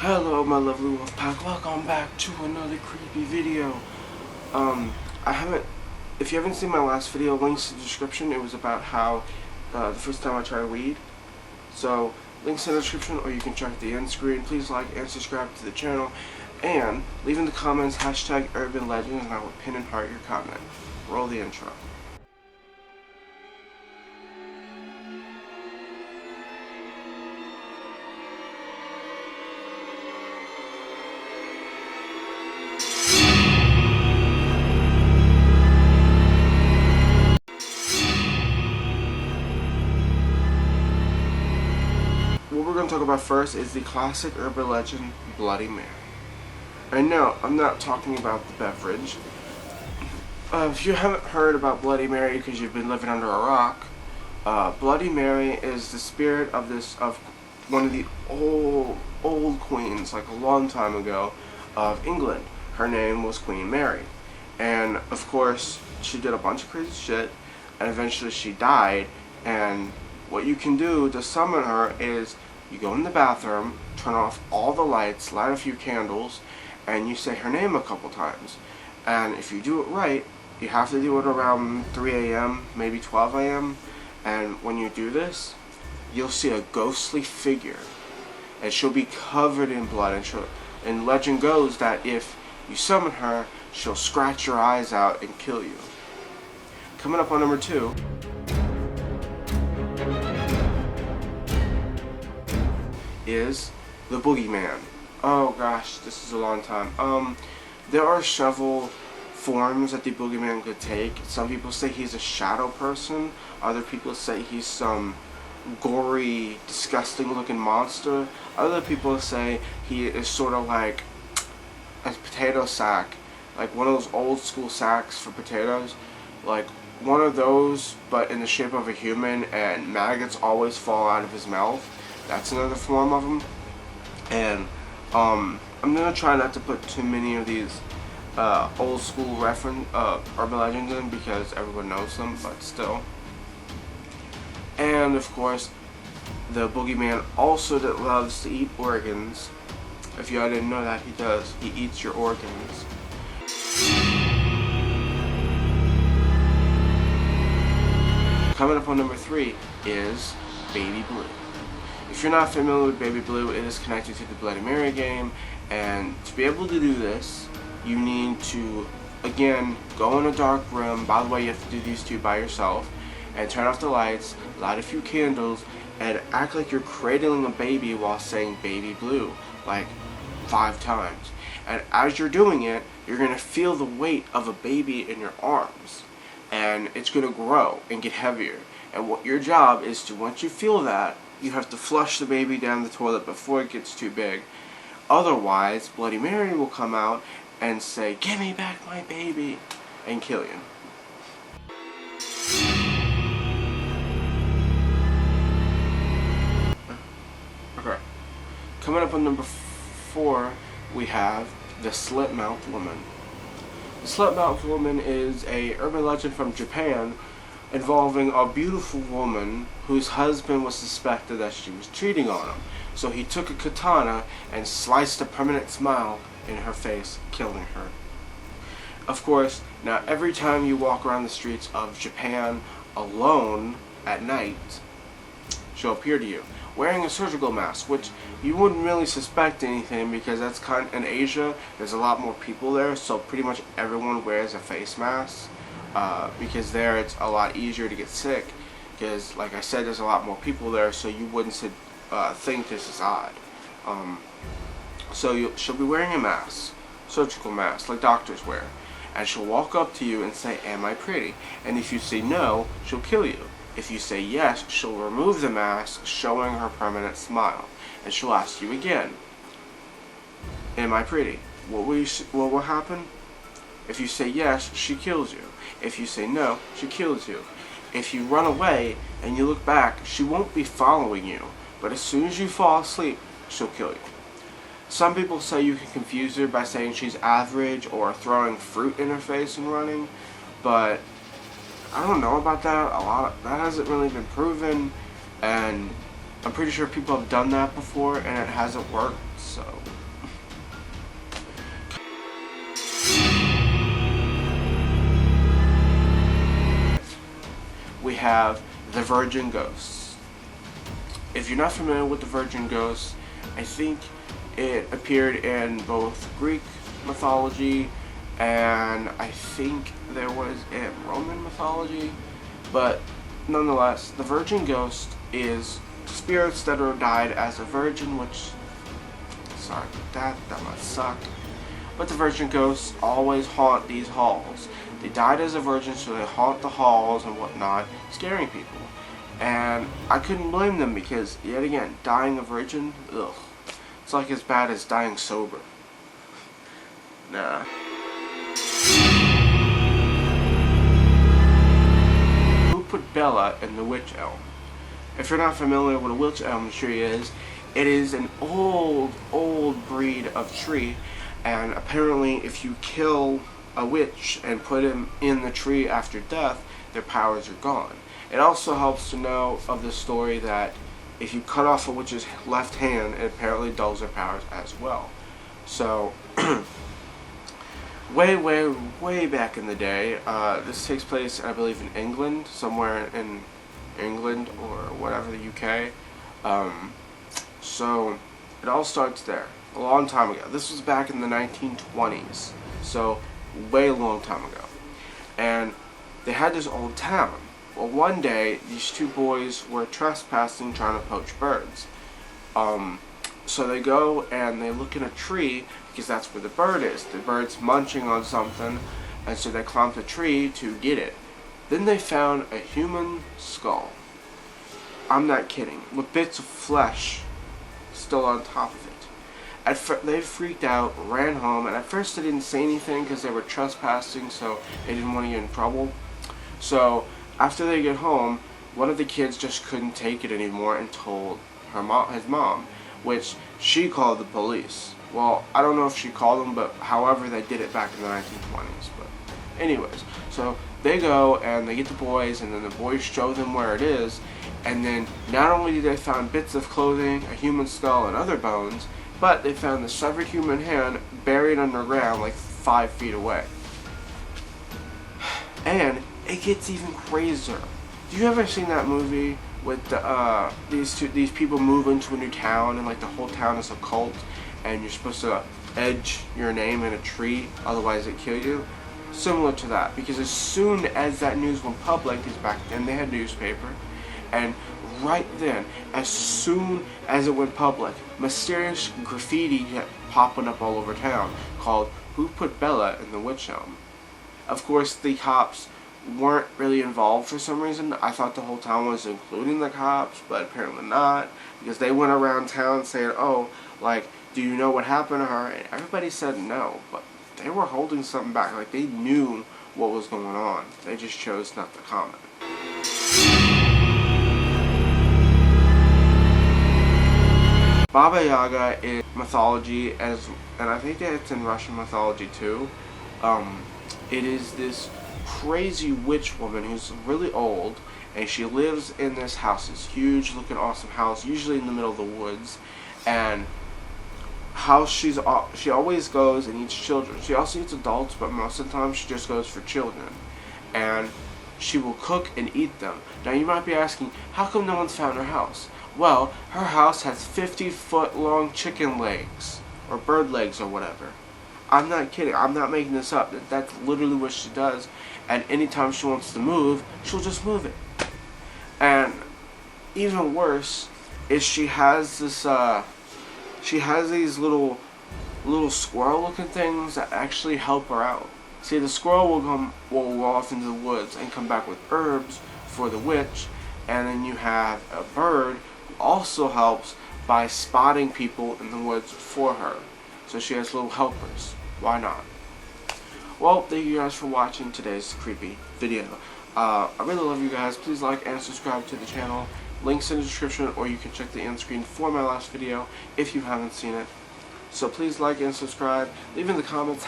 Hello my lovely wolf pack, welcome back to another creepy video. If you haven't seen my last video, links in the description. It was about how the first time I tried weed. So links in the description, or you can check the end screen. Please like and subscribe to the channel, and leave in the comments hashtag urban legends, and I will pin and heart your comment. Roll the intro. What we're going to talk about first is the classic urban legend, Bloody Mary. And no, I'm not talking about the beverage. If you haven't heard about Bloody Mary because you've been living under a rock, Bloody Mary is the spirit of one of the old queens, like a long time ago, of England. Her name was Queen Mary. And of course, she did a bunch of crazy shit, and eventually she died. And what you can do to summon her is you go in the bathroom, turn off all the lights, light a few candles, and you say her name a couple times. And if you do it right, you have to do it around 3 a.m., maybe 12 a.m. And when you do this, you'll see a ghostly figure. And she'll be covered in blood. And legend goes that if you summon her, she'll scratch your eyes out and kill you. Coming up on number 2. Is the boogeyman. Oh gosh, this is a long time. There are several forms that the boogeyman could take. Some people say he's a shadow person. Other people say he's some gory, disgusting looking monster. Other people say he is sort of like a potato sack, like one of those old school sacks for potatoes, like one of those but in the shape of a human, and maggots always fall out of his mouth. That's another form of them. And I'm gonna try not to put too many of these old school urban legends in because everyone knows them, but still. And of course, the boogeyman also that loves to eat organs. If you didn't know that, he does. He eats your organs. Coming up on number 3 is Baby Blue. If you're not familiar with Baby Blue, it is connected to the Bloody Mary game, and to be able to do this, you need to, again, go in a dark room. By the way, you have to do these two by yourself, and turn off the lights, light a few candles, and act like you're cradling a baby while saying Baby Blue, like 5 times. And as you're doing it, you're going to feel the weight of a baby in your arms, and it's going to grow and get heavier. And what your job is to, once you feel that, you have to flush the baby down the toilet before it gets too big. Otherwise, Bloody Mary will come out and say, "Give me back my baby," and kill you. Okay. Coming up on number 4, we have the slit-mouthed woman. The slit-mouthed woman is a urban legend from Japan involving a beautiful woman whose husband was suspected that she was cheating on him. So he took a katana and sliced a permanent smile in her face, killing her. Of course, now every time you walk around the streets of Japan alone at night, she'll appear to you wearing a surgical mask, which you wouldn't really suspect anything because that's kind of, in Asia, there's a lot more people there, so pretty much everyone wears a face mask. Because there it's a lot easier to get sick, because like I said, there's a lot more people there, so you wouldn't think this is odd. She'll be wearing a mask, surgical mask, like doctors wear, and she'll walk up to you and say, "Am I pretty?" And if you say no, she'll kill you. If you say yes, she'll remove the mask, showing her permanent smile, and she'll ask you again, "Am I pretty?" What will happen? If you say yes, she kills you. If you say no, she kills you. If you run away and you look back, she won't be following you. But as soon as you fall asleep, she'll kill you. Some people say you can confuse her by saying she's average or throwing fruit in her face and running. But I don't know about that. That hasn't really been proven. And I'm pretty sure people have done that before and it hasn't worked. So we have the virgin ghosts. If you're not familiar with the virgin ghosts, I think it appeared in both Greek mythology and I think there was in Roman mythology, but nonetheless, the virgin ghost is spirits that are died as a virgin, which, sorry about that must suck, but the virgin ghosts always haunt these halls. They died as a virgin, so they haunt the halls and whatnot, scaring people. And I couldn't blame them because, yet again, dying a virgin, ugh. It's like as bad as dying sober. Nah. Who put Bella in the witch elm? If you're not familiar with what a witch elm tree is, it is an old breed of tree, and apparently if you kill a witch and put him in the tree after death, their powers are gone. It also helps to know of the story that if you cut off a witch's left hand, it apparently dulls their powers as well. So, way back in the day, this takes place, I believe, in England, somewhere in England or whatever, the UK. So, it all starts there, a long time ago. This was back in the 1920s, so way long time ago. And they had this old town. Well, one day, these two boys were trespassing, trying to poach birds. So they go and they look in a tree, because that's where the bird is. The bird's munching on something, and so they climbed the tree to get it. Then they found a human skull. I'm not kidding, with bits of flesh still on top of it. They freaked out, ran home, and at first they didn't say anything because they were trespassing, so they didn't want to get in trouble. So after they get home, one of the kids just couldn't take it anymore and told his mom, which she called the police. Well, I don't know if she called them, but however they did it back in the 1920s. But anyways, so they go and they get the boys, and then the boys show them where it is, and then not only did they find bits of clothing, a human skull, and other bones, but they found the severed human hand buried underground like 5 feet away. And it gets even crazier. Do you ever seen that movie with these people move into a new town and like the whole town is a cult and you're supposed to edge your name in a tree, otherwise it kill you? Similar to that, because as soon as that news went public, because back then they had newspaper, and right then, as soon as it went public, mysterious graffiti kept popping up all over town called "Who Put Bella in the Witch Elm?" Of course, the cops weren't really involved for some reason. I thought the whole town was including the cops, but apparently not, because they went around town saying, "Oh, like, do you know what happened to her?" And everybody said no, but they were holding something back. Like, they knew what was going on. They just chose not to comment. Baba Yaga is mythology, and I think that it's in Russian mythology too. It is this crazy witch woman who's really old, and she lives in this house, this huge looking awesome house, usually in the middle of the woods, and she always goes and eats children. She also eats adults, but most of the time she just goes for children, and she will cook and eat them. Now you might be asking, how come no one's found her house? Well, her house has 50-foot long chicken legs, or bird legs, or whatever. I'm not kidding. I'm not making this up. That's literally what she does. And anytime she wants to move, she'll just move it. And even worse is she has this. She has these little squirrel-looking things that actually help her out. See, the squirrel will go off into the woods and come back with herbs for the witch, and then you have a bird who also helps by spotting people in the woods for her. So she has little helpers. Why not? Well, thank you guys for watching today's creepy video. I really love you guys. Please like and subscribe to the channel. Links in the description, or you can check the end screen for my last video if you haven't seen it. So please like and subscribe. Leave in the comments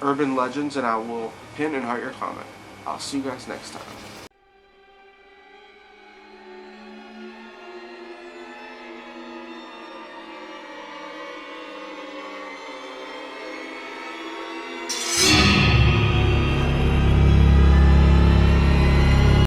#urban legends, and I will pin and heart your comment. I'll see you guys next time.